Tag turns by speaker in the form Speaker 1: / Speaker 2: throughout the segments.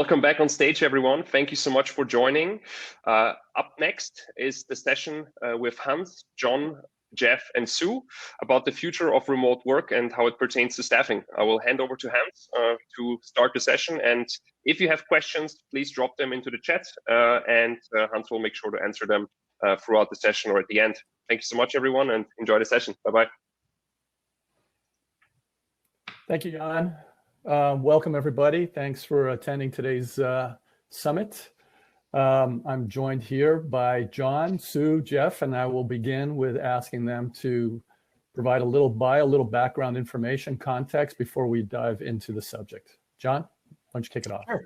Speaker 1: Welcome back on stage, everyone. Thank you so much for joining. Up next is the session with Hans, John, Jeff, and Sue about the future of remote work and how it pertains to staffing. I will hand over to Hans to start the session. And if you have questions, please drop them into the chat and Hans will make sure to answer them throughout the session or at the end. Thank you so much, everyone, and enjoy the session. Bye-bye.
Speaker 2: Thank you, Jan. Welcome, everybody. Thanks for attending today's summit. I'm joined here by John, Sue, Jeff, and I will begin with asking them to provide a little background information, context before we dive into the subject. John, why don't you kick it off?
Speaker 3: Sure.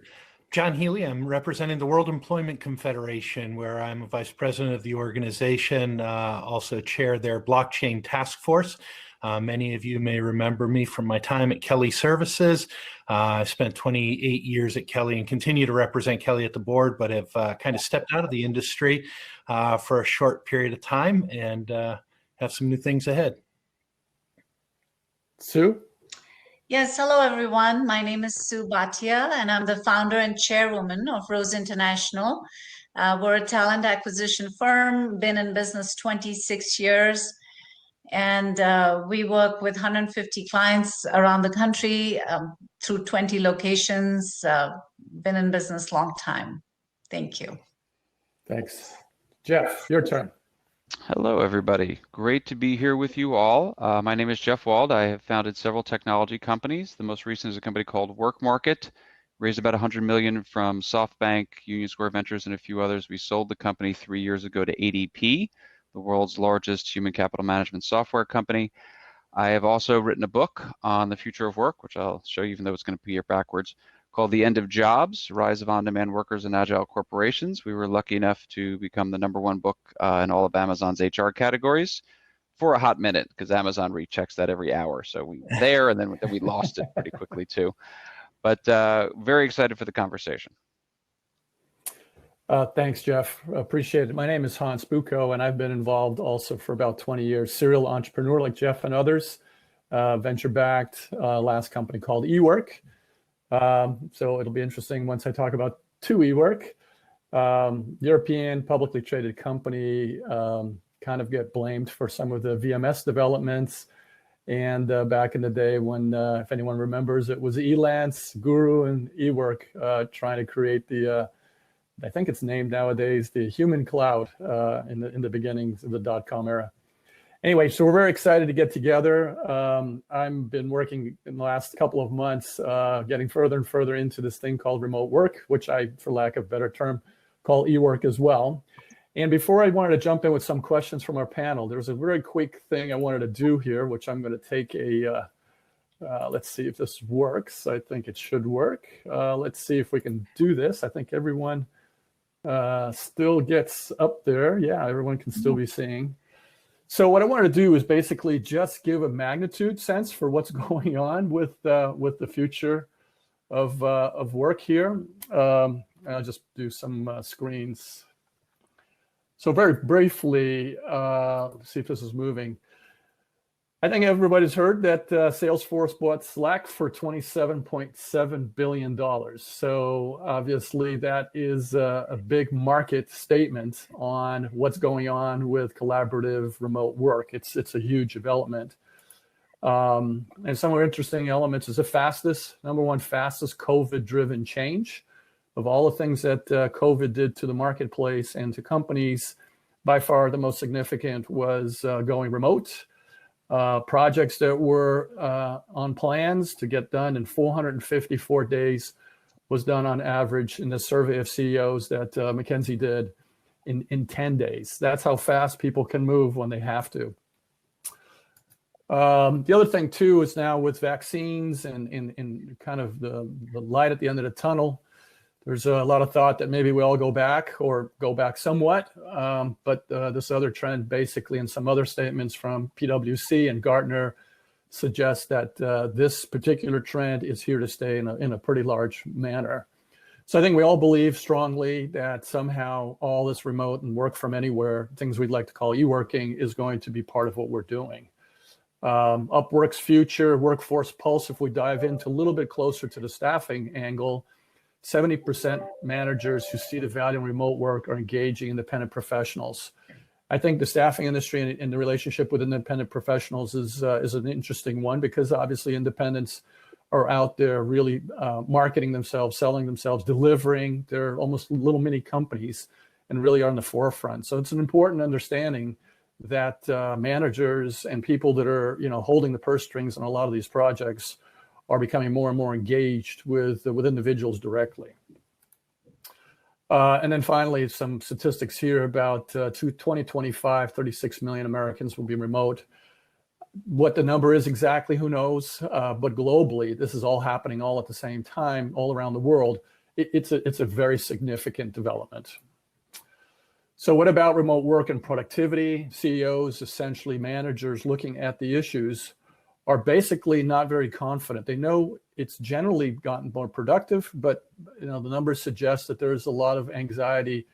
Speaker 3: John Healy, I'm representing the World Employment Confederation, where I'm a vice president of the organization, also chair their blockchain task force. Many of you may remember me from my time at Kelly Services. I spent 28 years at Kelly and continue to represent Kelly at the board, but have kind of stepped out of the industry for a short period of time and have some new things ahead.
Speaker 2: Sue?
Speaker 4: Yes, hello everyone. My name is Sue Bhatia and I'm the founder and chairwoman of Rose International. We're a talent acquisition firm, been in business 26 years. And we work with 150 clients around the country through 20 locations, been in business long time. Thank you.
Speaker 2: Thanks. Jeff, your turn.
Speaker 5: Hello, everybody. Great to be here with you all. My name is Jeff Wald. I have founded several technology companies. The most recent is a company called Work Market. Raised about $100 million from SoftBank, Union Square Ventures, and a few others. We sold the company 3 years ago to ADP, the world's largest human capital management software company. I have also written a book on the future of work, which I'll show you, even though it's going to be here backwards, called The End of Jobs, Rise of On-Demand Workers and Agile Corporations. We were lucky enough to become the #1 book in all of Amazon's HR categories for a hot minute, because Amazon rechecks that every hour. So we were there, and then we lost it pretty quickly too. But very excited for the conversation.
Speaker 2: Thanks, Jeff. Appreciate it. My name is Hans Bukow, and I've been involved also for about 20 years. Serial entrepreneur like Jeff and others, venture-backed, last company called eWork. So it'll be interesting once I talk about 2eWork. European publicly traded company, kind of get blamed for some of the VMS developments. And back in the day when, if anyone remembers, it was Elance, Guru, and eWork trying to create the I think it's named nowadays the human cloud in the beginnings of the .com era. Anyway, so we're very excited to get together. I've been working in the last couple of months, getting further and further into this thing called remote work, which I, for lack of a better term, call eWork as well. And before I wanted to jump in with some questions from our panel, there's a very quick thing I wanted to do here, which I'm going to take a, let's see if this works. I think it should work. Let's see if we can do this. I think everyone still gets up there. Yeah, everyone can still be seeing. So what I wanted to do is basically just give a magnitude sense for what's going on with the future of work here. I'll just do some screens. So very briefly, let's see if this is moving. I think everybody's heard that Salesforce bought Slack for $27.7 billion. So obviously that is a big market statement on what's going on with collaborative remote work. It's a huge development. And some of the interesting elements is the #1 fastest COVID-driven change of all the things that COVID did to the marketplace and to companies. By far the most significant was going remote. Projects that were on plans to get done in 454 days was done on average in the survey of CEOs that McKinsey did in 10 days. That's how fast people can move when they have to. The other thing too is now with vaccines and kind of the light at the end of the tunnel, there's a lot of thought that maybe we all go back or go back somewhat, but this other trend basically and some other statements from PwC and Gartner suggest that this particular trend is here to stay in a pretty large manner. So I think we all believe strongly that somehow all this remote and work from anywhere, things we'd like to call e-working, is going to be part of what we're doing. Upwork's future, Workforce Pulse, if we dive into a little bit closer to the staffing angle, 70% managers who see the value in remote work are engaging independent professionals. I think the staffing industry and the relationship with independent professionals is an interesting one, because obviously independents are out there really marketing themselves, selling themselves, delivering. They're almost little mini companies and really are on the forefront. So it's an important understanding that managers and people that are, holding the purse strings on a lot of these projects are becoming more and more engaged with individuals directly. And then finally, some statistics here about 2025, 36 million Americans will be remote. What the number is exactly, who knows? But globally, this is all happening all at the same time, all around the world. It's a very significant development. So what about remote work and productivity? CEOs, essentially managers looking at the issues, are basically not very confident. They know it's generally gotten more productive, but the numbers suggest that there's a lot of anxiety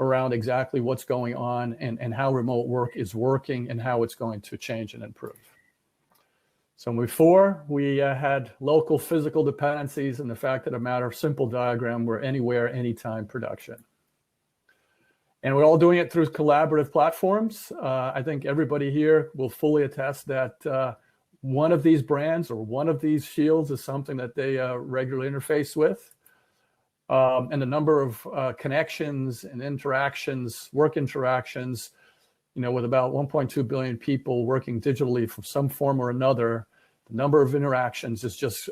Speaker 2: around exactly what's going on and how remote work is working and how it's going to change and improve. So before, we had local physical dependencies and the fact that a matter of simple diagram were anywhere, anytime production. And we're all doing it through collaborative platforms. I think everybody here will fully attest that one of these brands or one of these shields is something that they regularly interface with. And the number of connections and interactions, work interactions, with about 1.2 billion people working digitally for some form or another, the number of interactions is just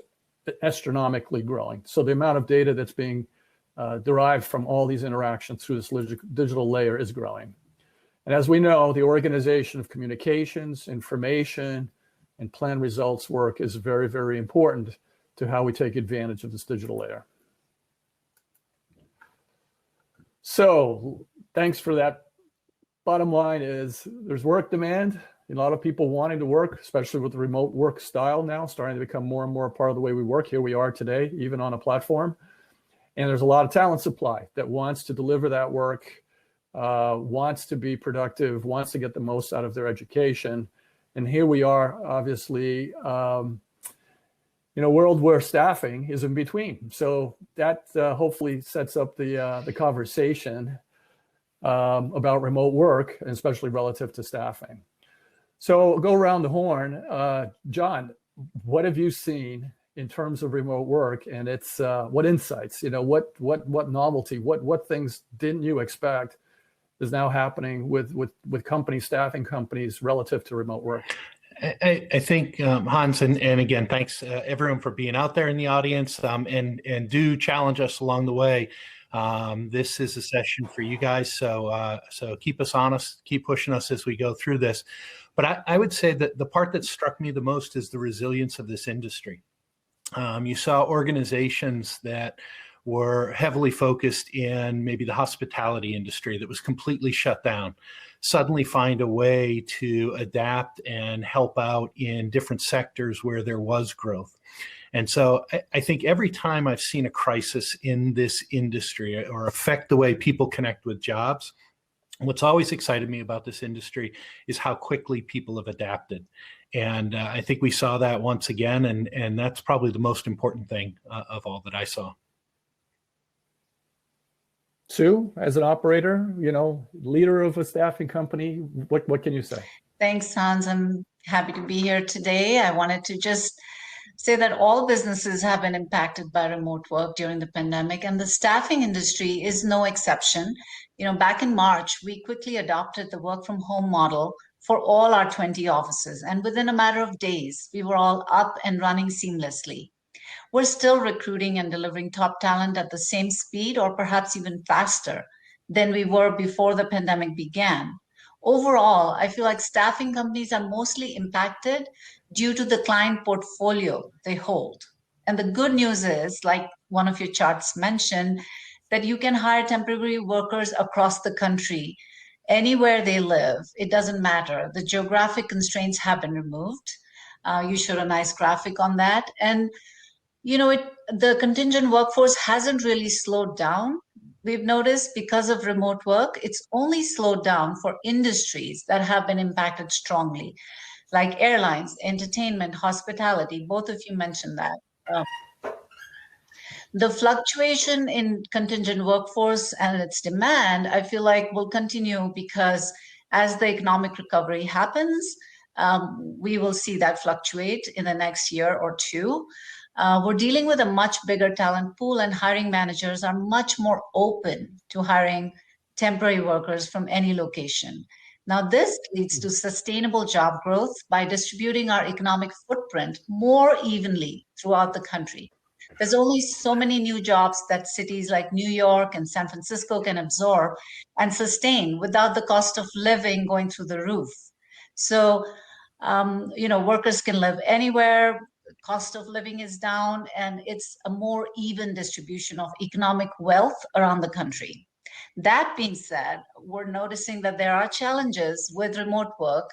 Speaker 2: astronomically growing. So the amount of data that's being derived from all these interactions through this digital layer is growing. And as we know, the organization of communications, information, and plan results work is very, very important to how we take advantage of this digital layer. So thanks for that. Bottom line is there's work demand, a lot of people wanting to work, especially with the remote work style now starting to become more and more a part of the way we work. Here we are today, even on a platform. And there's a lot of talent supply that wants to deliver that work, wants to be productive, wants to get the most out of their education. And here we are, obviously, in a world where staffing is in between. So that hopefully sets up the conversation about remote work, and especially relative to staffing. So go around the horn. John, what have you seen in terms of remote work, and it's what insights, what novelty, what things didn't you expect is now happening with companies, staffing companies relative to remote work?
Speaker 3: I think, Hans, and again, thanks everyone for being out there in the audience, and do challenge us along the way. This is a session for you guys, so keep us honest, keep pushing us as we go through this. But I would say that the part that struck me the most is the resilience of this industry. You saw organizations that were heavily focused in maybe the hospitality industry that was completely shut down, suddenly find a way to adapt and help out in different sectors where there was growth. And so I think every time I've seen a crisis in this industry or affect the way people connect with jobs, what's always excited me about this industry is how quickly people have adapted. And I think we saw that once again, and that's probably the most important thing of all that I saw.
Speaker 2: Sue, as an operator, leader of a staffing company, what can you say?
Speaker 4: Thanks, Hans. I'm happy to be here today. I wanted to just say that all businesses have been impacted by remote work during the pandemic, and the staffing industry is no exception. Back in March, we quickly adopted the work from home model for all our 20 offices, and within a matter of days, we were all up and running seamlessly. We're still recruiting and delivering top talent at the same speed or perhaps even faster than we were before the pandemic began. Overall, I feel like staffing companies are mostly impacted due to the client portfolio they hold. And the good news is, like one of your charts mentioned, that you can hire temporary workers across the country, anywhere they live. It doesn't matter. The geographic constraints have been removed. You showed a nice graphic on that. And the contingent workforce hasn't really slowed down. We've noticed because of remote work, it's only slowed down for industries that have been impacted strongly, like airlines, entertainment, hospitality. Both of you mentioned that. The fluctuation in contingent workforce and its demand, I feel like, will continue because as the economic recovery happens, we will see that fluctuate in the next year or two. We're dealing with a much bigger talent pool, and hiring managers are much more open to hiring temporary workers from any location. Now, this leads to sustainable job growth by distributing our economic footprint more evenly throughout the country. There's only so many new jobs that cities like New York and San Francisco can absorb and sustain without the cost of living going through the roof. So, workers can live anywhere, cost of living is down, and it's a more even distribution of economic wealth around the country. That being said, we're noticing that there are challenges with remote work.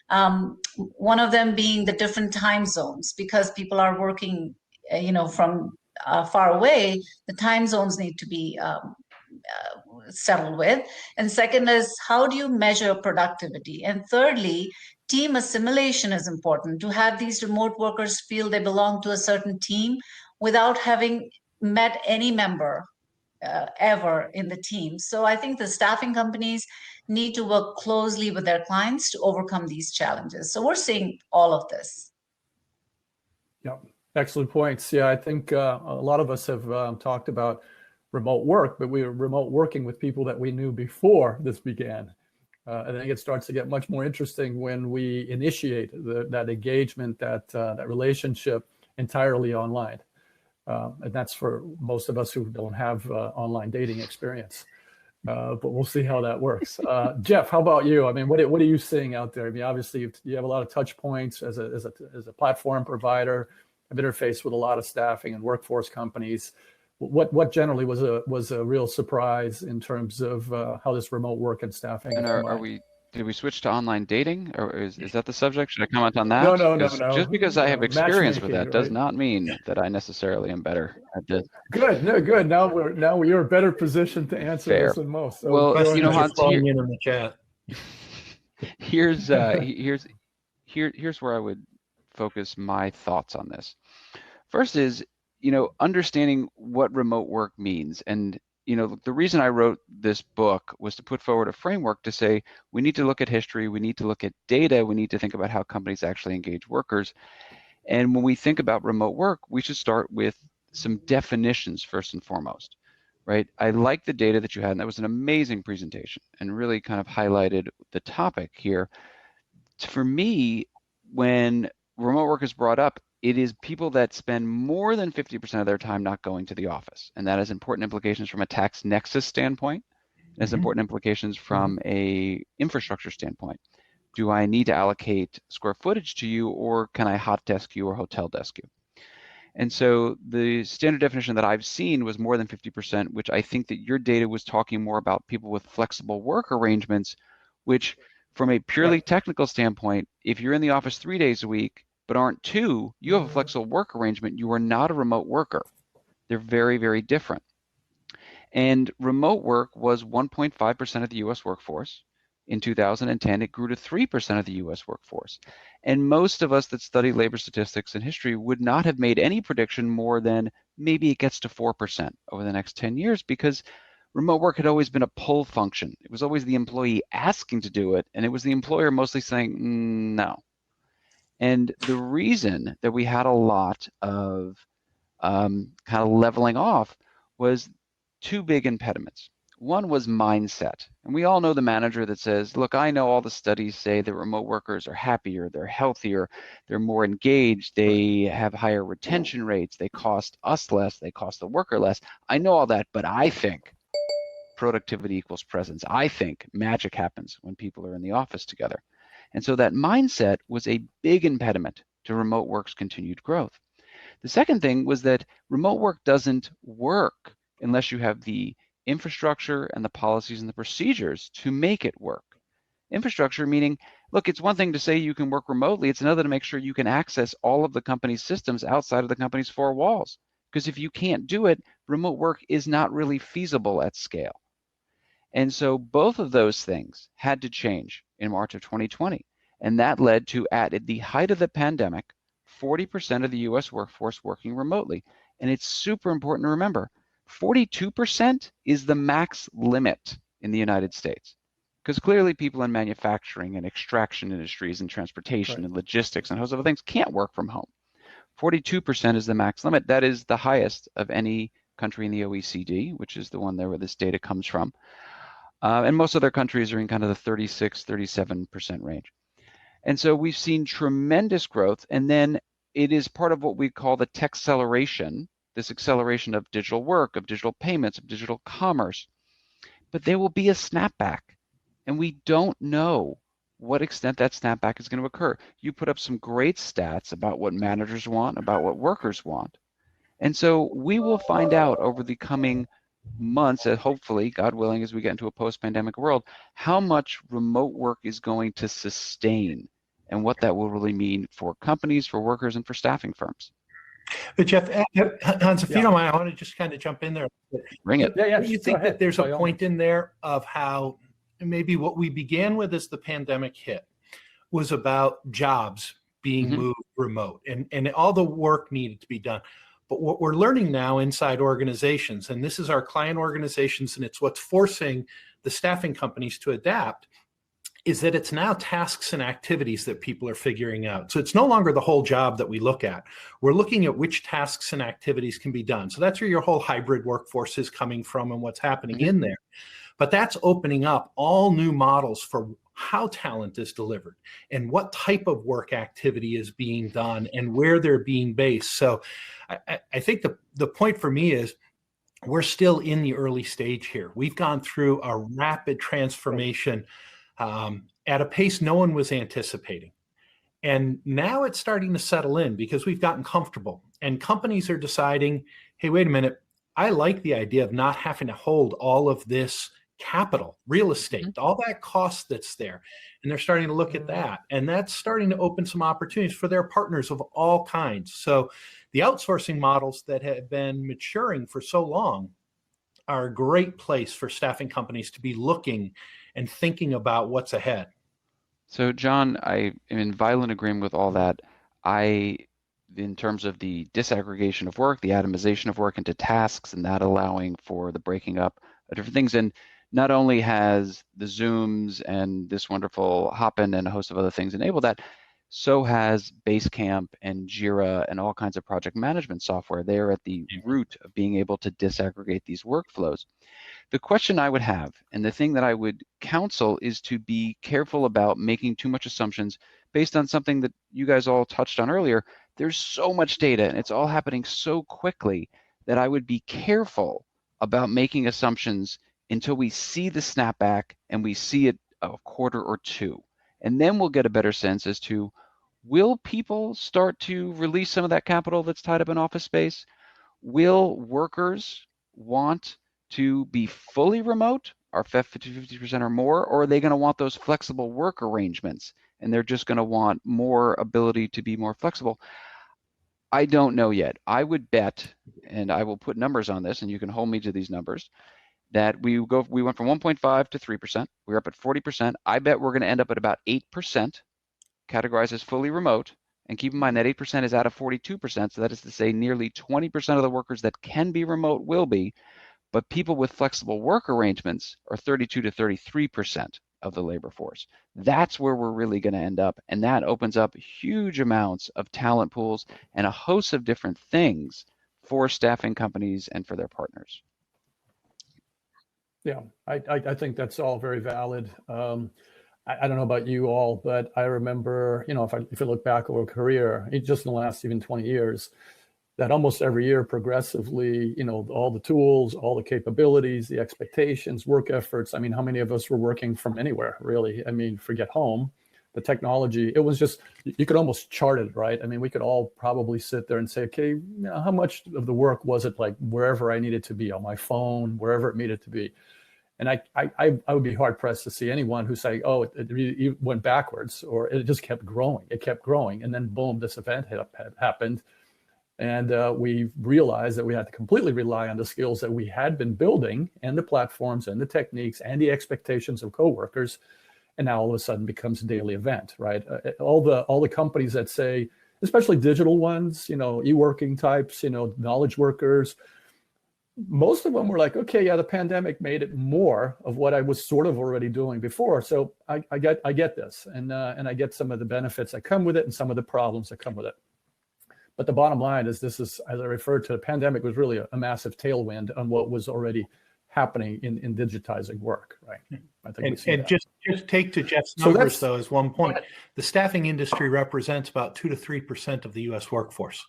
Speaker 4: One of them being the different time zones, because people are working, from far away. The time zones need to be settled with. And second is, how do you measure productivity? And thirdly, team assimilation is important, to have these remote workers feel they belong to a certain team without having met any member ever in the team. So I think the staffing companies need to work closely with their clients to overcome these challenges. So we're seeing all of this.
Speaker 2: Yeah, excellent points. Yeah, I think a lot of us have talked about remote work, but we were remote working with people that we knew before this began. And I think it starts to get much more interesting when we initiate that engagement, that relationship entirely online. And that's for most of us who don't have online dating experience. But we'll see how that works. Jeff, how about you? I mean, what are you seeing out there? I mean, obviously you have a lot of touch points as a platform provider, have interfaced with a lot of staffing and workforce companies. What generally was a real surprise in terms of how this remote work and staffing?
Speaker 5: And did we switch to online dating, or is that the subject? Should I comment on that?
Speaker 2: No.
Speaker 5: Just because I have experience with that does
Speaker 2: right?
Speaker 5: not mean that I necessarily am better at this.
Speaker 2: Good. Now you're better positioned to answer
Speaker 5: Fair.
Speaker 2: this than most. So
Speaker 5: well,
Speaker 3: Hans, in the chat.
Speaker 5: Here's where I would focus my thoughts on this. First is, understanding what remote work means. And, the reason I wrote this book was to put forward a framework to say, we need to look at history, we need to look at data, we need to think about how companies actually engage workers. And when we think about remote work, we should start with some definitions first and foremost, right? I like the data that you had, and that was an amazing presentation and really kind of highlighted the topic here. For me, when remote work is brought up, it is people that spend more than 50% of their time not going to the office. And that has important implications from a tax nexus standpoint. It has important implications from a infrastructure standpoint. Do I need to allocate square footage to you, or can I hot desk you or hotel desk you? And so the standard definition that I've seen was more than 50%, which I think that your data was talking more about people with flexible work arrangements, which from a purely technical standpoint, if you're in the office 3 days a week, but aren't 2, you have a flexible work arrangement. You are not a remote worker. They're very, very different. And remote work was 1.5% of the US workforce. In 2010, it grew to 3% of the US workforce. And most of us that study labor statistics and history would not have made any prediction more than maybe it gets to 4% over the next 10 years, because remote work had always been a pull function. It was always the employee asking to do it, and it was the employer mostly saying no. And the reason that we had a lot of kind of leveling off was 2 big impediments. One was mindset. And we all know the manager that says, look, I know all the studies say that remote workers are happier, they're healthier, they're more engaged, they have higher retention rates, they cost us less, they cost the worker less. I know all that, but I think productivity equals presence. I think magic happens when people are in the office together. And so that mindset was a big impediment to remote work's continued growth. The second thing was that remote work doesn't work unless you have the infrastructure and the policies and the procedures to make it work. Infrastructure meaning, look, it's one thing to say you can work remotely, it's another to make sure you can access all of the company's systems outside of the company's 4 walls. Because if you can't do it, remote work is not really feasible at scale. And so both of those things had to change in March of 2020. And that led to, at the height of the pandemic, 40% of the US workforce working remotely. And it's super important to remember, 42% is the max limit in the United States. Because clearly people in manufacturing and extraction industries and transportation and logistics and a host of other things can't work from home. 42% is the max limit. That is the highest of any country in the OECD, which is the one there where this data comes from. And most other countries are in kind of the 36, 37% range. And so we've seen tremendous growth. And then it is part of what we call the tech acceleration, this acceleration of digital work, of digital payments, of digital commerce. But there will be a snapback. And we don't know what extent that snapback is going to occur. You put up some great stats about what managers want, about what workers want. And so we will find out over the coming months, and hopefully, God willing, as we get into a post-pandemic world, how much remote work is going to sustain and what that will really mean for companies, for workers, and for staffing firms.
Speaker 3: But Jeff, Hans, if you don't mind, I want to just kind of jump in there.
Speaker 5: Bring it.
Speaker 3: Do you think that there's a point in there of how maybe what we began with as the pandemic hit was about jobs being moved remote and all the work needed to be done? But what we're learning now inside organizations, and this is our client organizations, and it's what's forcing the staffing companies to adapt, is that it's now tasks and activities that people are figuring out. So it's no longer the whole job that we look at. We're looking at which tasks and activities can be done. So that's where your whole hybrid workforce is coming from and what's happening in there. But that's opening up all new models for how talent is delivered and what type of work activity is being done and where they're being based. So I think the point for me is we're still in the early stage here. We've gone through a rapid transformation at a pace no one was anticipating. And now it's starting to settle in because we've gotten comfortable and companies are deciding, hey, wait a minute, I like the idea of not having to hold all of this capital, real estate, all that cost that's there. And they're starting to look at that. And that's starting to open some opportunities for their partners of all kinds. So the outsourcing models that have been maturing for so long are a great place for staffing companies to be looking and thinking about what's ahead.
Speaker 5: So John, I am in violent agreement with all that. In terms of the disaggregation of work, the atomization of work into tasks, and that allowing for the breaking up of different things. And not only has the Zooms and this wonderful Hopin and a host of other things enabled that, so has Basecamp and Jira and all kinds of project management software. They're at the root of being able to disaggregate these workflows. The question I would have, and the thing that I would counsel, is to be careful about making too much assumptions based on something that you guys all touched on earlier. There's so much data and it's all happening so quickly that I would be careful about making assumptions until we see the snapback and we see it a quarter or two. And then we'll get a better sense as to, will people start to release some of that capital that's tied up in office space? Will workers want to be fully remote, or 50% or more, or are they going to want those flexible work arrangements and they're just going to want more ability to be more flexible? I don't know yet. I would bet, and I will put numbers on this and you can hold me to these numbers, that we went from 1.5 to 3%. We're up at 40%. I bet we're going to end up at about 8%, categorized as fully remote. And keep in mind that 8% is out of 42%. So that is to say nearly 20% of the workers that can be remote will be, but people with flexible work arrangements are 32 to 33% of the labor force. That's where we're really going to end up. And that opens up huge amounts of talent pools and a host of different things for staffing companies and for their partners.
Speaker 2: Yeah, I think that's all very valid. I don't know about you all, but I remember, if I look back over a career, just in the last even 20 years, that almost every year progressively, all the tools, all the capabilities, the expectations, work efforts. I mean, how many of us were working from anywhere, really? I mean, forget home, the technology, it was just, you could almost chart it, right? I mean, we could all probably sit there and say, okay, how much of the work was it like wherever I needed to be, on my phone, wherever it needed to be? And I would be hard pressed to see anyone who say, oh, it went backwards, or it just kept growing. It kept growing. And then boom, this event had happened. And we realized that we had to completely rely on the skills that we had been building and the platforms and the techniques and the expectations of coworkers. And now all of a sudden becomes a daily event, right? All the companies that say, especially digital ones, eworking types, knowledge workers. Most of them were like, okay, yeah, the pandemic made it more of what I was sort of already doing before. So I get this, and I get some of the benefits that come with it and some of the problems that come with it. But the bottom line is, this is, as I referred to, the pandemic was really a massive tailwind on what was already happening in digitizing work, right? I think
Speaker 3: and just take to Jeff's numbers, though, as one point. The staffing industry represents about 2 to 3% of the U.S. workforce.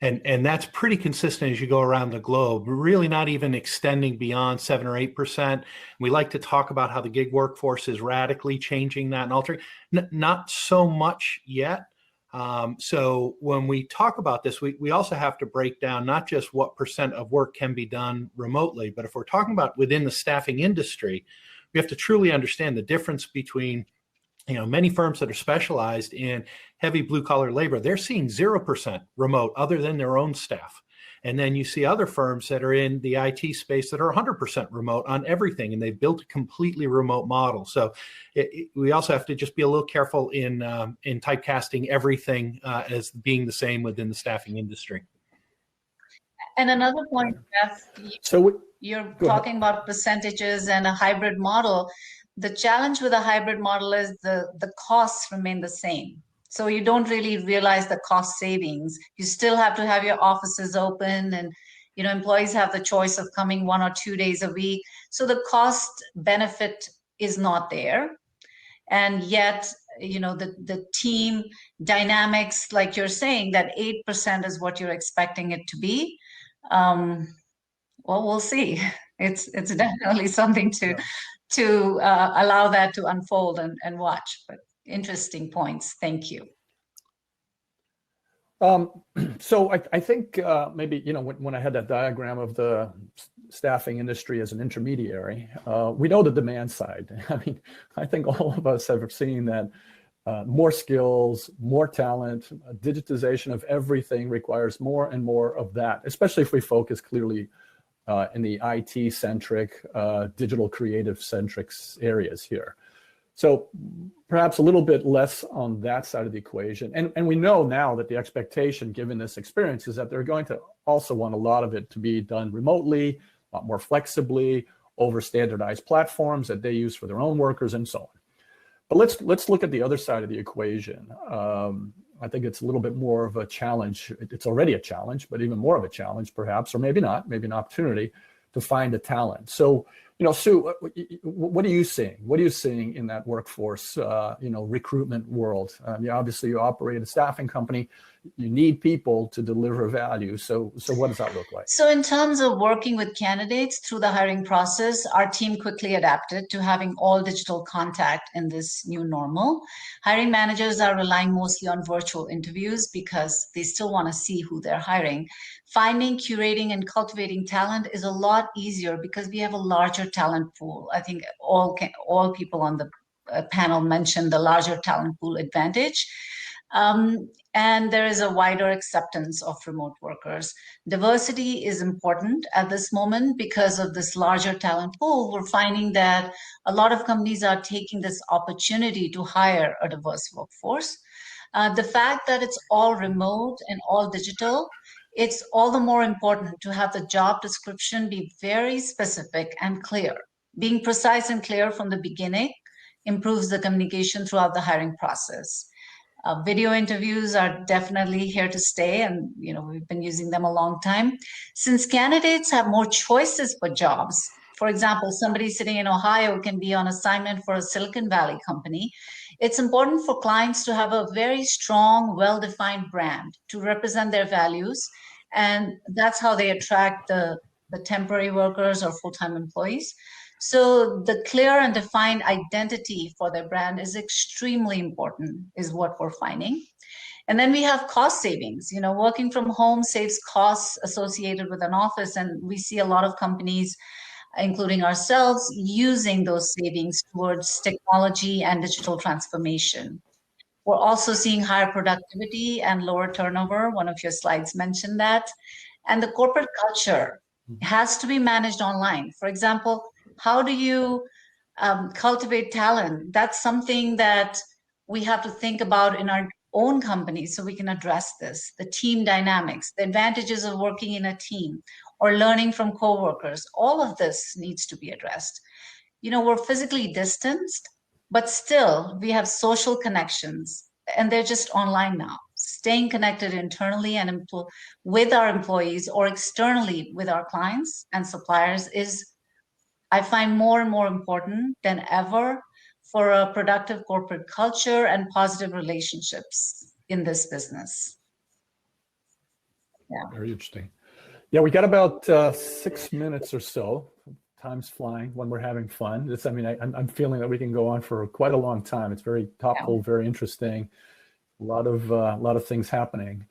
Speaker 3: And that's pretty consistent as you go around the globe, really not even extending beyond 7 or 8%. We like to talk about how the gig workforce is radically changing that and altering. Not so much yet. So when we talk about this, we also have to break down not just what percent of work can be done remotely, but if we're talking about within the staffing industry, we have to truly understand the difference between many firms that are specialized in heavy blue collar labor. They're seeing 0% remote other than their own staff. And then you see other firms that are in the IT space that are 100% remote on everything, and they've built a completely remote model. So we also have to just be a little careful in typecasting everything as being the same within the staffing industry.
Speaker 4: And another point, Jeff, you're talking about percentages and a hybrid model. The challenge with a hybrid model is the costs remain the same. So you don't really realize the cost savings. You still have to have your offices open, and employees have the choice of coming 1 or 2 days a week. So the cost benefit is not there. And yet, the team dynamics, like you're saying, that 8% is what you're expecting it to be. Well, we'll see. It's definitely something to allow that to unfold and watch. But interesting points. Thank you.
Speaker 2: So I think maybe, when I had that diagram of the staffing industry as an intermediary, we know the demand side. I mean, I think all of us have seen that more skills, more talent, digitization of everything requires more and more of that, especially if we focus clearly in the IT-centric, digital creative-centric areas here. So perhaps a little bit less on that side of the equation. And we know now that the expectation, given this experience, is that they're going to also want a lot of it to be done remotely, a lot more flexibly, over standardized platforms that they use for their own workers and so on. But let's look at the other side of the equation. I think it's a little bit more of a challenge. It's already a challenge, but even more of a challenge, perhaps, or maybe not, maybe an opportunity to find the talent. So, Sue, what are you seeing? What are you seeing in that workforce, recruitment world? Obviously, you operate a staffing company. You need people to deliver value. So what does that look like?
Speaker 4: So in terms of working with candidates through the hiring process, our team quickly adapted to having all digital contact in this new normal. Hiring managers are relying mostly on virtual interviews because they still want to see who they're hiring. Finding, curating, and cultivating talent is a lot easier because we have a larger talent pool. I think all people on the panel mentioned the larger talent pool advantage. And there is a wider acceptance of remote workers. Diversity is important at this moment because of this larger talent pool. We're finding that a lot of companies are taking this opportunity to hire a diverse workforce. The fact that it's all remote and all digital, it's all the more important to have the job description be very specific and clear. Being precise and clear from the beginning improves the communication throughout the hiring process. Video interviews are definitely here to stay, and we've been using them a long time. Since candidates have more choices for jobs, for example, somebody sitting in Ohio can be on assignment for a Silicon Valley company. It's important for clients to have a very strong, well-defined brand to represent their values, and that's how they attract the temporary workers or full-time employees. So the clear and defined identity for their brand is extremely important, is what we're finding. And then we have cost savings. Working from home saves costs associated with an office, and we see a lot of companies, including ourselves, using those savings towards technology and digital transformation. We're also seeing higher productivity and lower turnover. One of your slides mentioned that. And the corporate culture has to be managed online. For example, how do you cultivate talent? That's something that we have to think about in our own companies so we can address this, the team dynamics, the advantages of working in a team or learning from coworkers. All of this needs to be addressed. We're physically distanced, but still we have social connections, and they're just online now. Staying connected internally and with our employees or externally with our clients and suppliers is, I find, more and more important than ever for a productive corporate culture and positive relationships in this business. Yeah.
Speaker 2: Very interesting. Yeah, we got about 6 minutes or so. Time's flying when we're having fun. I'm feeling that we can go on for quite a long time. It's very topical, very interesting. A lot of things happening.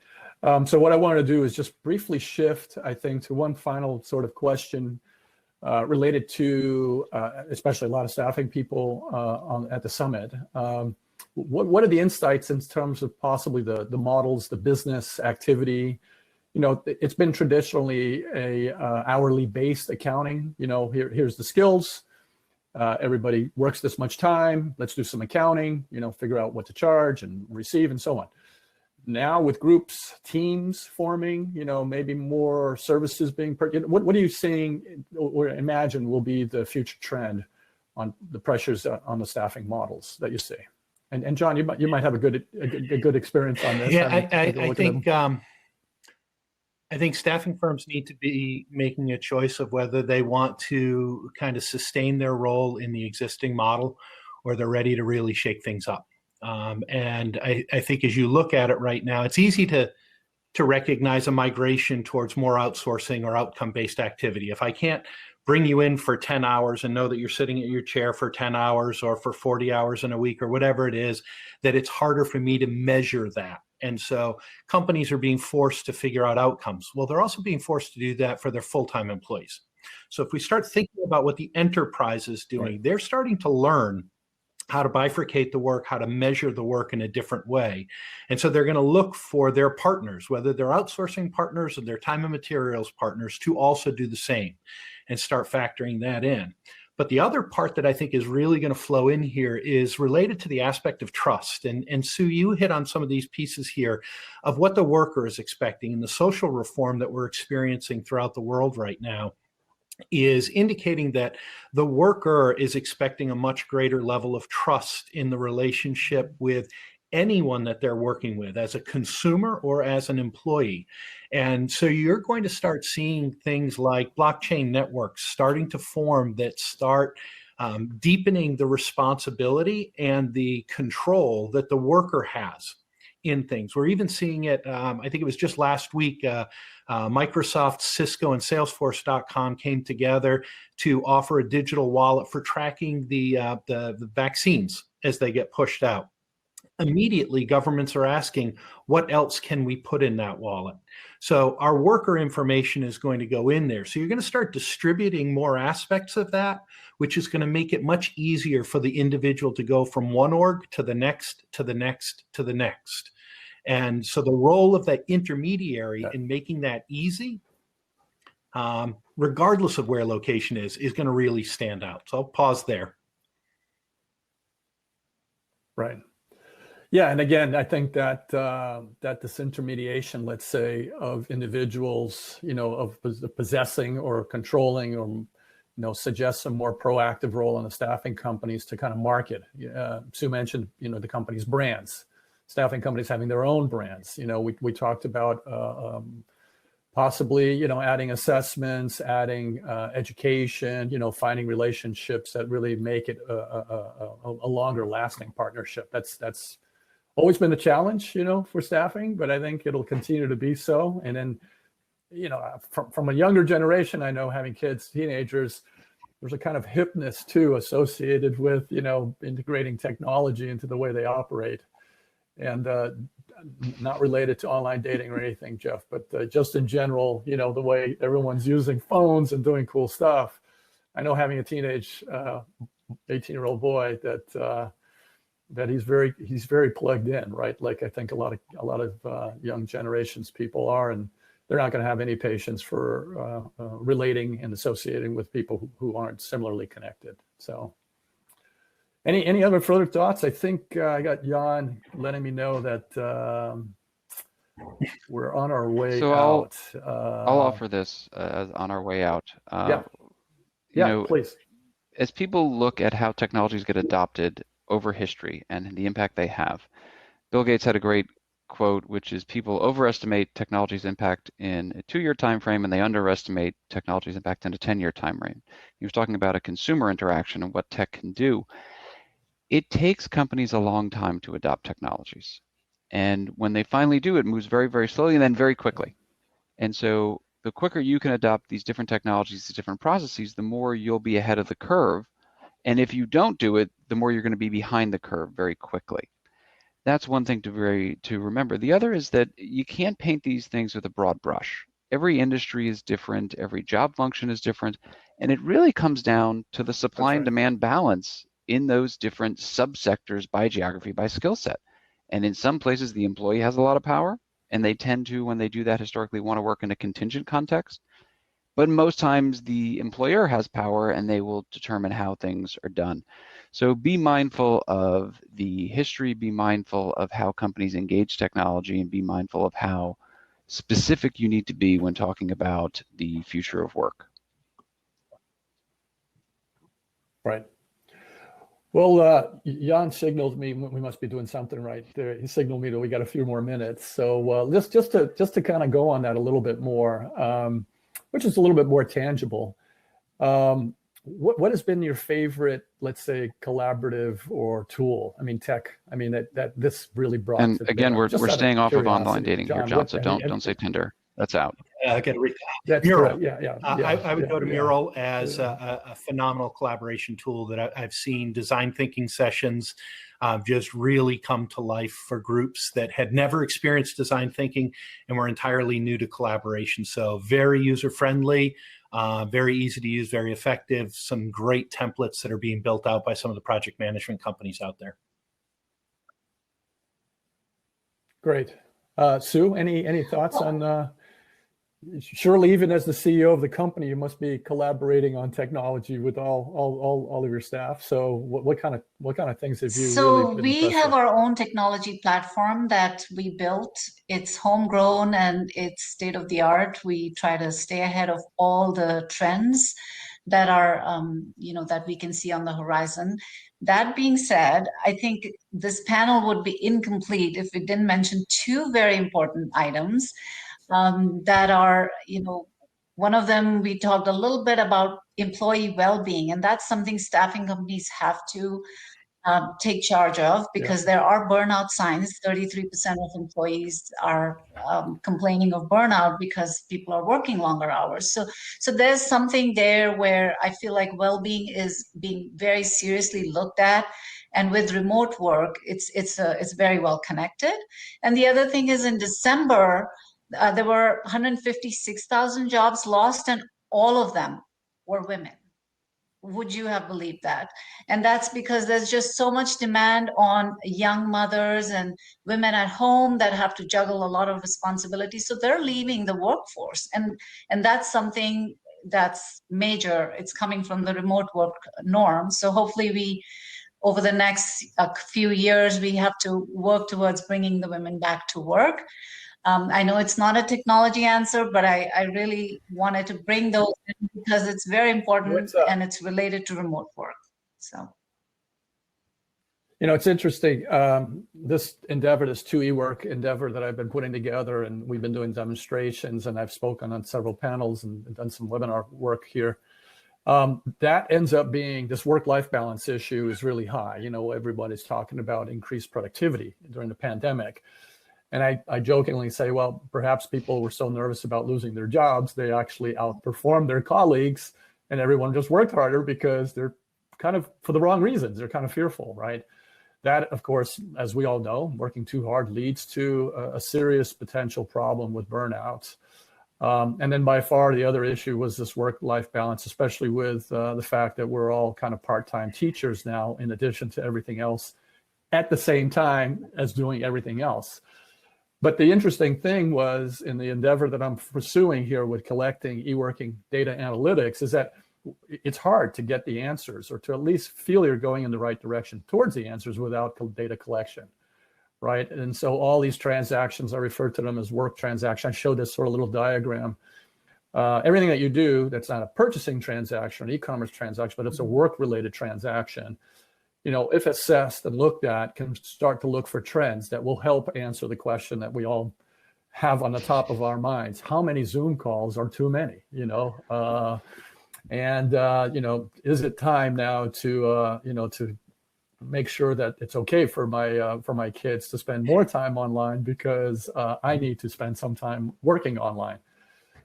Speaker 2: So what I want to do is just briefly shift, I think, to one final sort of question related to, especially a lot of staffing people at the summit. What are the insights in terms of possibly the models, the business activity? It's been traditionally a hourly based accounting. Here's the skills. Everybody works this much time. Let's do some accounting, figure out what to charge and receive and so on. Now with groups, teams forming, maybe more services being purchased. What are you seeing or imagine will be the future trend on the pressures on the staffing models that you see? And John, you might have a good experience on this.
Speaker 3: Yeah, I think staffing firms need to be making a choice of whether they want to kind of sustain their role in the existing model or they're ready to really shake things up. And I think as you look at it right now, it's easy to recognize a migration towards more outsourcing or outcome-based activity. If I can't bring you in for 10 hours and know that you're sitting at your chair for 10 hours or for 40 hours in a week or whatever it is, that it's harder for me to measure that. And so companies are being forced to figure out outcomes. Well, they're also being forced to do that for their full-time employees. So if we start thinking about what the enterprise is doing, they're starting to learn how to bifurcate the work, how to measure the work in a different way. And so they're going to look for their partners, whether they're outsourcing partners or their time and materials partners, to also do the same and start factoring that in. But the other part that I think is really going to flow in here is related to the aspect of trust. And Sue, you hit on some of these pieces here of what the worker is expecting, and the social reform that we're experiencing throughout the world right now is indicating that the worker is expecting a much greater level of trust in the relationship with anyone that they're working with, as a consumer or as an employee. And so you're going to start seeing things like blockchain networks starting to form that start deepening the responsibility and the control that the worker has in things. We're even seeing it, I think it was just last week, Microsoft, Cisco, and Salesforce.com came together to offer a digital wallet for tracking the vaccines as they get pushed out. Immediately, governments are asking, what else can we put in that wallet? So our worker information is going to go in there. So you're going to start distributing more aspects of that, which is going to make it much easier for the individual to go from one org to the next, to the next, to the next. And so the role of that intermediary in making that easy, regardless of where location is going to really stand out. So I'll pause there.
Speaker 2: Right. Yeah, and again, I think that that disintermediation, let's say, of individuals, of possessing or controlling, or suggests a more proactive role on the staffing companies to kind of market. Sue mentioned, the company's brands, staffing companies having their own brands. We talked about possibly, adding assessments, adding education, finding relationships that really make it a longer lasting partnership. That's always been a challenge, for staffing, but I think it'll continue to be so. And then, from a younger generation, I know, having kids, teenagers, there's a kind of hipness too associated with, integrating technology into the way they operate. And not related to online dating or anything, Jeff, but just in general, the way everyone's using phones and doing cool stuff. I know, having a teenage 18-year-old boy, that he's very plugged in, right? Like I think a lot of young generations people are, and they're not going to have any patience for relating and associating with people who aren't similarly connected. So Any other further thoughts? I think I got Jan letting me know that we're on our way
Speaker 5: So
Speaker 2: out.
Speaker 5: I'll offer this on our way out.
Speaker 2: Yeah,
Speaker 5: You know,
Speaker 2: please.
Speaker 5: as people look at how technologies get adopted over history and the impact they have, Bill Gates had a great quote, which is people overestimate technology's impact in a 2-year time frame and they underestimate technology's impact in a 10-year time frame. He was talking about a consumer interaction and what tech can do. It takes companies a long time to adopt technologies. And when they finally do, it moves very, very slowly and then very quickly. And so the quicker you can adopt these different technologies, these different processes, the more you'll be ahead of the curve. And if you don't do it, the more you're going to be behind the curve very quickly. That's one thing to remember. The other is that you can't paint these things with a broad brush. Every industry is different, every job function is different, and it really comes down to the supply and demand balance in those different subsectors by geography, by skill set. And in some places, the employee has a lot of power, and they tend to, when they do that, historically want to work in a contingent context. But most times the employer has power and they will determine how things are done. So be mindful of the history, be mindful of how companies engage technology, and be mindful of how specific you need to be when talking about the future of work.
Speaker 2: Right. Well, Jan signaled me we must be doing something right there. He signaled me that we got a few more minutes. So just to kind of go on that a little bit more, which is a little bit more tangible. What has been your favorite, let's say, collaborative or tool? I mean, tech. I mean that this really brought.
Speaker 5: And again, we're staying off of online dating
Speaker 2: John,
Speaker 5: here, John. So don't say Tinder. That's out.
Speaker 2: That's
Speaker 3: Mural.
Speaker 2: correct. Yeah.
Speaker 3: I would go to Mural as a phenomenal collaboration tool that I've seen design thinking sessions just really come to life for groups that had never experienced design thinking and were entirely new to collaboration. So very user-friendly, very easy to use, very effective, some great templates that are being built out by some of the project management companies out there.
Speaker 2: Great. Sue, any thoughts on surely even as the CEO of the company, you must be collaborating on technology with all of your staff. So what kind of things have you really been
Speaker 4: we have
Speaker 2: with?
Speaker 4: our own technology platform that we built. It's homegrown and it's state of the art. We try to stay ahead of all the trends that are that we can see on the horizon. That being said, I think this panel would be incomplete if we didn't mention two very important items. That are, one of them, we talked a little bit about employee well-being, and that's something staffing companies have to take charge of because there are burnout signs. 33% of employees are complaining of burnout because people are working longer hours. So there's something there where I feel like well-being is being very seriously looked at. And with remote work, it's very well connected. And the other thing is in December, there were 156,000 jobs lost, and all of them were women. Would you have believed that? And that's because there's just so much demand on young mothers and women at home that have to juggle a lot of responsibilities. So they're leaving the workforce. And that's something that's major. It's coming from the remote work norm. So hopefully over the next few years, we have to work towards bringing the women back to work. I know it's not a technology answer, but I really wanted to bring those in because it's very important and it's related to remote work. So,
Speaker 2: it's interesting. This endeavor, this 2eWork endeavor that I've been putting together, and we've been doing demonstrations, and I've spoken on several panels and done some webinar work here. That ends up being this work-life balance issue is really high. Everybody's talking about increased productivity during the pandemic. And I jokingly say, well, perhaps people were so nervous about losing their jobs, they actually outperformed their colleagues and everyone just worked harder because they're kind of, for the wrong reasons, they're kind of fearful, right? That, of course, as we all know, working too hard leads to a serious potential problem with burnout. And then by far the other issue was this work-life balance, especially with the fact that we're all kind of part-time teachers now, in addition to everything else, at the same time as doing everything else. But the interesting thing was in the endeavor that I'm pursuing here with collecting eworking data analytics is that it's hard to get the answers, or to at least feel you're going in the right direction towards the answers without data collection, right? And so all these transactions, I refer to them as work transactions. I showed this sort of little diagram. Everything that you do that's not a purchasing transaction, an e-commerce transaction, but it's a work-related transaction, if assessed and looked at, can start to look for trends that will help answer the question that we all have on the top of our minds. How many Zoom calls are too many, is it time now to make sure that it's okay for my kids to spend more time online, because I need to spend some time working online.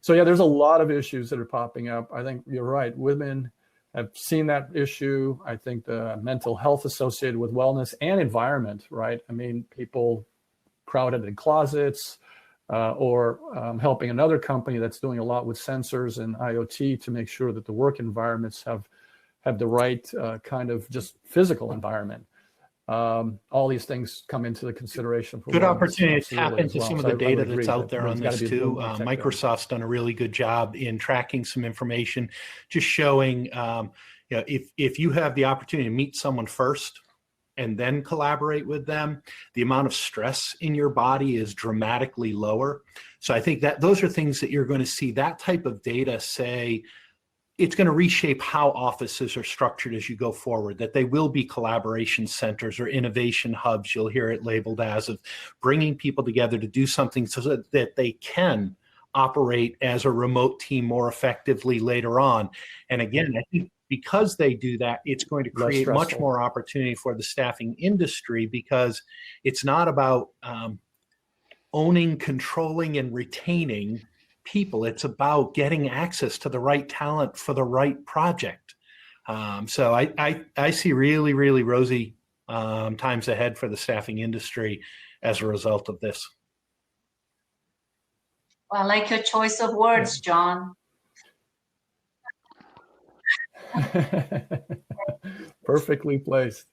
Speaker 2: So yeah, there's a lot of issues that are popping up. I think you're right. Women have seen that issue. I think the mental health associated with wellness and environment, right? I mean, people crowded in closets, or helping another company that's doing a lot with sensors and IoT to make sure that the work environments have the right kind of just physical environment. All these things come into the consideration. For
Speaker 3: good opportunity to tap into
Speaker 2: well.
Speaker 3: some of the data that's out there on this too. Microsoft's done a really good job in tracking some information, just showing, if you have the opportunity to meet someone first and then collaborate with them, the amount of stress in your body is dramatically lower. So I think that those are things that you're going to see. That type of data, say, it's going to reshape how offices are structured as you go forward, that they will be collaboration centers or innovation hubs. You'll hear it labeled as, of bringing people together to do something so that they can operate as a remote team more effectively later on. And again, I think because they do that, it's going to create much more opportunity for the staffing industry, because it's not about owning, controlling, and retaining people. It's about getting access to the right talent for the right project. So I see really, really rosy times ahead for the staffing industry as a result of this.
Speaker 4: Well, I like your choice of words, John.
Speaker 2: Perfectly placed.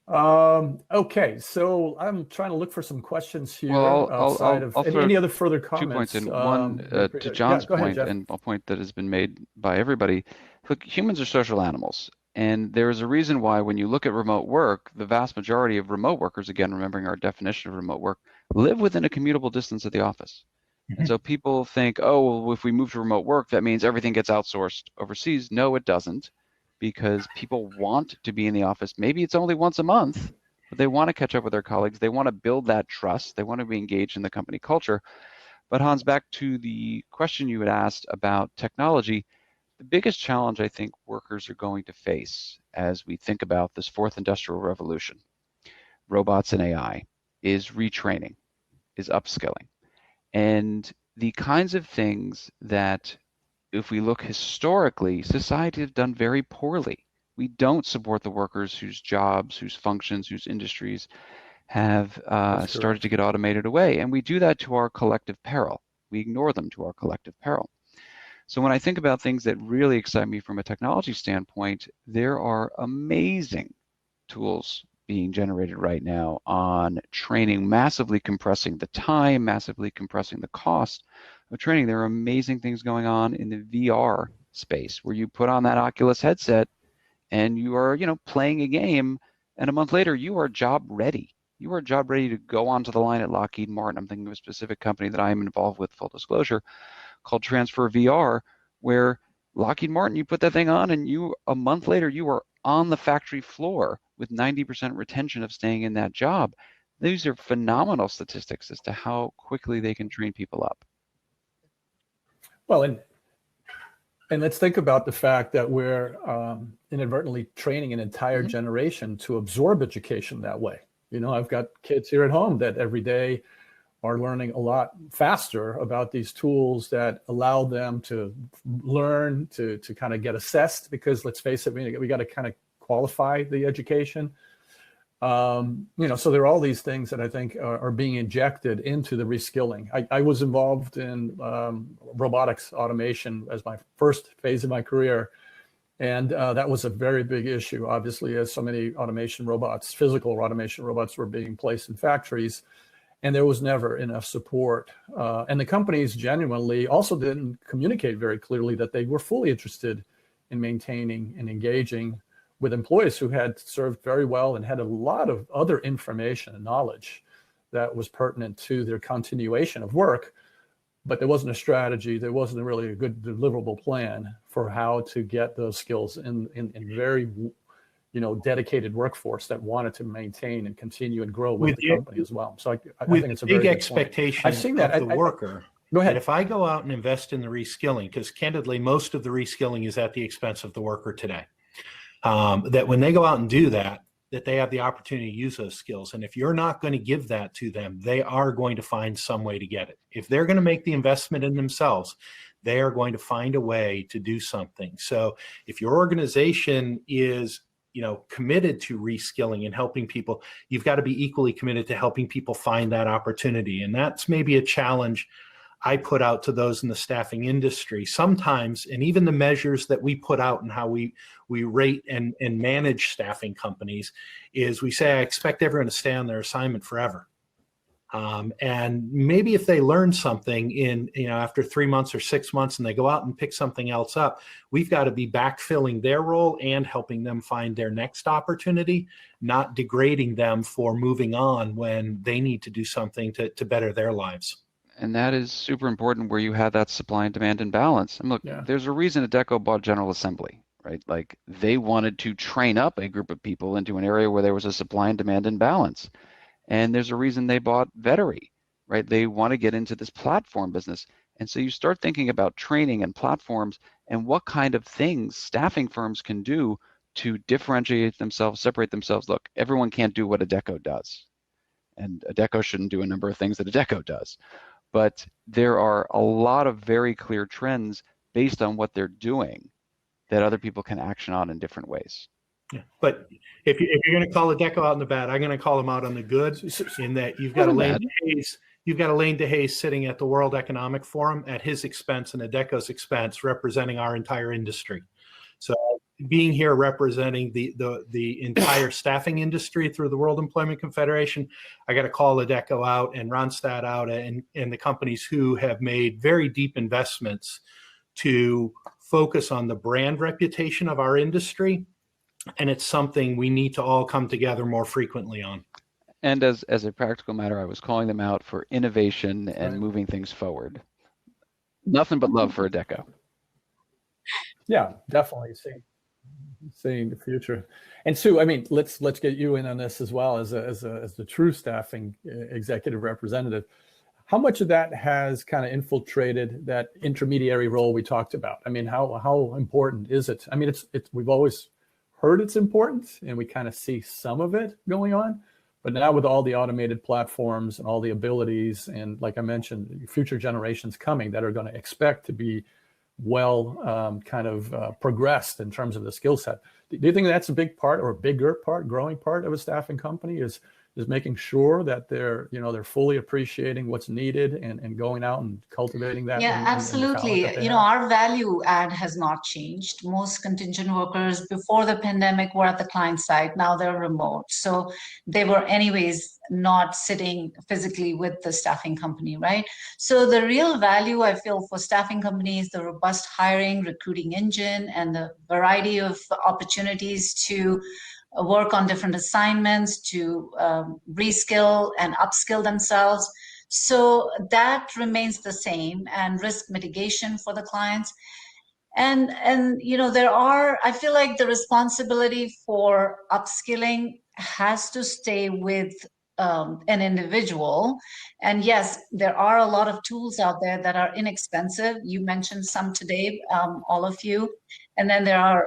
Speaker 2: Okay, so I'm trying to look for some questions here.
Speaker 5: Well,
Speaker 2: outside of any other further comments.
Speaker 5: 2 points in. One, to John's point, and a point that has been made by everybody. Look, humans are social animals, and there is a reason why when you look at remote work, the vast majority of remote workers, again, remembering our definition of remote work, live within a commutable distance of the office. And so people think, oh, well, if we move to remote work, that means everything gets outsourced overseas. No, it doesn't, because people want to be in the office. Maybe it's only once a month, but they want to catch up with their colleagues. They want to build that trust. They want to be engaged in the company culture. But Hans, back to the question you had asked about technology, the biggest challenge I think workers are going to face as we think about this fourth industrial revolution, robots and AI, is retraining, is upskilling. And the kinds of things that, if we look historically, society has done very poorly. We don't support the workers whose jobs, whose functions, whose industries have started to get automated away. And we do that to our collective peril. We ignore them to our collective peril. So when I think about things that really excite me from a technology standpoint, there are amazing tools being generated right now on training, massively compressing the time, massively compressing the cost of training. There are amazing things going on in the VR space where you put on that Oculus headset and you are, playing a game, and a month later you are job ready. You are job ready to go onto the line at Lockheed Martin. I'm thinking of a specific company that I am involved with, full disclosure, called Transfer VR, where Lockheed Martin, you put that thing on and a month later you are on the factory floor with 90% retention of staying in that job. These are phenomenal statistics as to how quickly they can train people up.
Speaker 2: Well, and let's think about the fact that we're inadvertently training an entire generation to absorb education that way. I've got kids here at home that every day are learning a lot faster about these tools that allow them to learn, to kind of get assessed, because let's face it, we got to kind of qualify the education. So there are all these things that I think are being injected into the reskilling. I was involved in robotics automation as my first phase of my career. And that was a very big issue, obviously, as so many automation robots, physical automation robots, were being placed in factories. And there was never enough support. And the companies genuinely also didn't communicate very clearly that they were fully interested in maintaining and engaging with employees who had served very well and had a lot of other information and knowledge that was pertinent to their continuation of work, but there wasn't a strategy, there wasn't really a good deliverable plan for how to get those skills in very dedicated workforce that wanted to maintain and continue and grow with the company as well. So I think it's a very
Speaker 3: big
Speaker 2: good
Speaker 3: expectation
Speaker 2: point. I've seen that.
Speaker 3: of the worker.
Speaker 2: Go ahead.
Speaker 3: And if I go out and invest in the reskilling, because candidly, most of the reskilling is at the expense of the worker today, that when they go out and do that, that they have the opportunity to use those skills. And if you're not going to give that to them, they are going to find some way to get it. If they're going to make the investment in themselves, they are going to find a way to do something. So if your organization is committed to reskilling and helping people, you've got to be equally committed to helping people find that opportunity. And that's maybe a challenge I put out to those in the staffing industry sometimes, and even the measures that we put out and how we rate and manage staffing companies is we say, I expect everyone to stay on their assignment forever. And maybe if they learn something in, after 3 months or 6 months and they go out and pick something else up, we've got to be backfilling their role and helping them find their next opportunity, not degrading them for moving on when they need to do something to better their lives.
Speaker 5: And that is super important where you have that supply and demand imbalance. And look, there's a reason Adecco bought General Assembly, right? Like they wanted to train up a group of people into an area where there was a supply and demand imbalance. And there's a reason they bought Vettery, right? They want to get into this platform business. And so you start thinking about training and platforms and what kind of things staffing firms can do to differentiate themselves, separate themselves. Look, everyone can't do what Adecco does. And Adecco shouldn't do a number of things that Adecco does. But there are a lot of very clear trends based on what they're doing that other people can action on in different ways.
Speaker 3: Yeah. But if you're going to call Adecco out on the bad, I'm going to call them out on the good, in that you've got Elaine DeHaze sitting at the World Economic Forum at his expense and Adecco's expense, representing our entire industry. So being here representing the entire staffing industry through the World Employment Confederation, I got to call Adecco out and Randstad out and the companies who have made very deep investments to focus on the brand reputation of our industry. And it's something we need to all come together more frequently on.
Speaker 5: And as a practical matter, I was calling them out for innovation and moving things forward. Nothing but love for Adecco.
Speaker 2: Yeah, definitely seeing the future. And Sue, I mean, let's get you in on this as well as the true staffing executive representative. How much of that has kind of infiltrated that intermediary role we talked about? I mean, how important is it? I mean, it's we've always heard it's important, and we kind of see some of it going on. But now with all the automated platforms and all the abilities, and like I mentioned, future generations coming that are going to expect to be well progressed in terms of the skill set. Do you think that's a big part or a bigger part, growing part of a staffing company is making sure that they're fully appreciating what's needed and going out and cultivating that?
Speaker 4: Yeah, absolutely. Our value add has not changed. Most contingent workers before the pandemic were at the client side. Now they're remote. So they were anyways not sitting physically with the staffing company, right? So the real value I feel for staffing companies, the robust hiring, recruiting engine, and the variety of opportunities to work on different assignments, to reskill and upskill themselves. So that remains the same, and risk mitigation for the clients. And I feel like the responsibility for upskilling has to stay with an individual. And yes, there are a lot of tools out there that are inexpensive. You mentioned some today, all of you. And then there are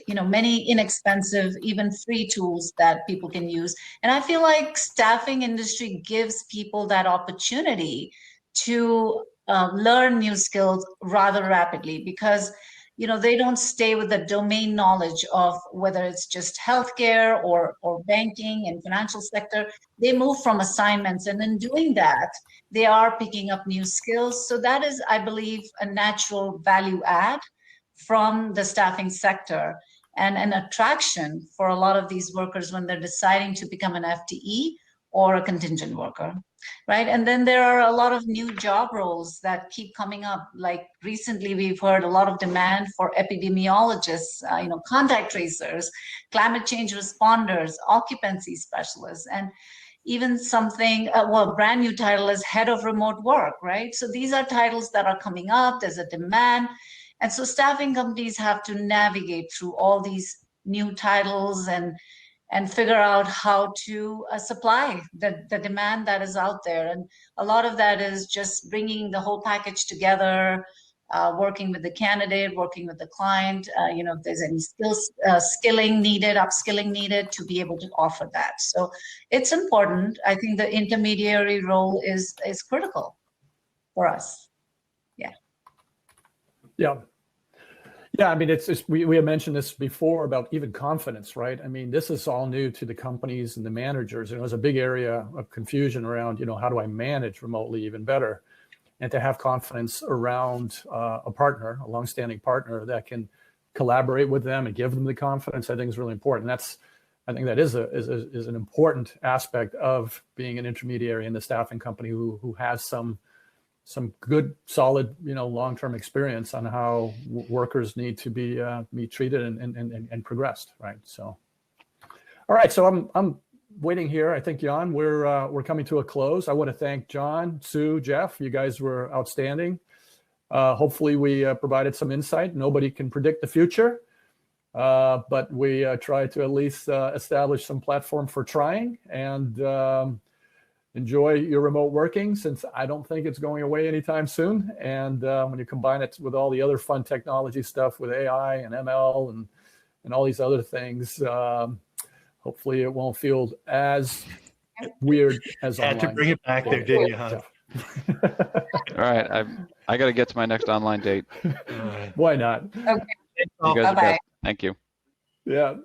Speaker 4: many inexpensive, even free tools that people can use. And I feel like staffing industry gives people that opportunity to learn new skills rather rapidly, because they don't stay with the domain knowledge of whether it's just healthcare or banking and financial sector. They move from assignments, and in doing that, they are picking up new skills. So that is, I believe, a natural value add from the staffing sector, and an attraction for a lot of these workers when they're deciding to become an FTE or a contingent worker. right? And then there are a lot of new job roles that keep coming up. Like recently, we've heard a lot of demand for epidemiologists, contact tracers, climate change responders, occupancy specialists, and even something, a brand new title is head of remote work, right? So these are titles that are coming up. There's a demand. And so staffing companies have to navigate through all these new titles and figure out how to supply the demand that is out there. And a lot of that is just bringing the whole package together, working with the candidate, working with the client, if there's any skilling needed, upskilling needed to be able to offer that. So it's important. I think the intermediary role is critical for us. Yeah.
Speaker 2: Yeah. Yeah, I mean, we had mentioned this before about even confidence, right? I mean, this is all new to the companies and the managers. And it was a big area of confusion around, how do I manage remotely even better? And to have confidence around a partner, a longstanding partner that can collaborate with them and give them the confidence, I think is really important. I think that is an important aspect of being an intermediary in the staffing company who has some good, solid, long-term experience on how workers need to be treated and progressed, right? So, all right. So I'm waiting here. I think, Jan, we're coming to a close. I want to thank John, Sue, Jeff. You guys were outstanding. Hopefully, we provided some insight. Nobody can predict the future, but we try to at least establish some platform for trying and. Enjoy your remote working, since I don't think it's going away anytime soon. And when you combine it with all the other fun technology stuff with AI and ML and all these other things, hopefully it won't feel as weird as
Speaker 3: Had
Speaker 2: online.
Speaker 3: to bring it back there, didn't you, Hans?
Speaker 5: All right, I got to get to my next online date.
Speaker 2: Why not?
Speaker 4: Okay.
Speaker 5: You guys are best. Thank you.
Speaker 2: Yeah.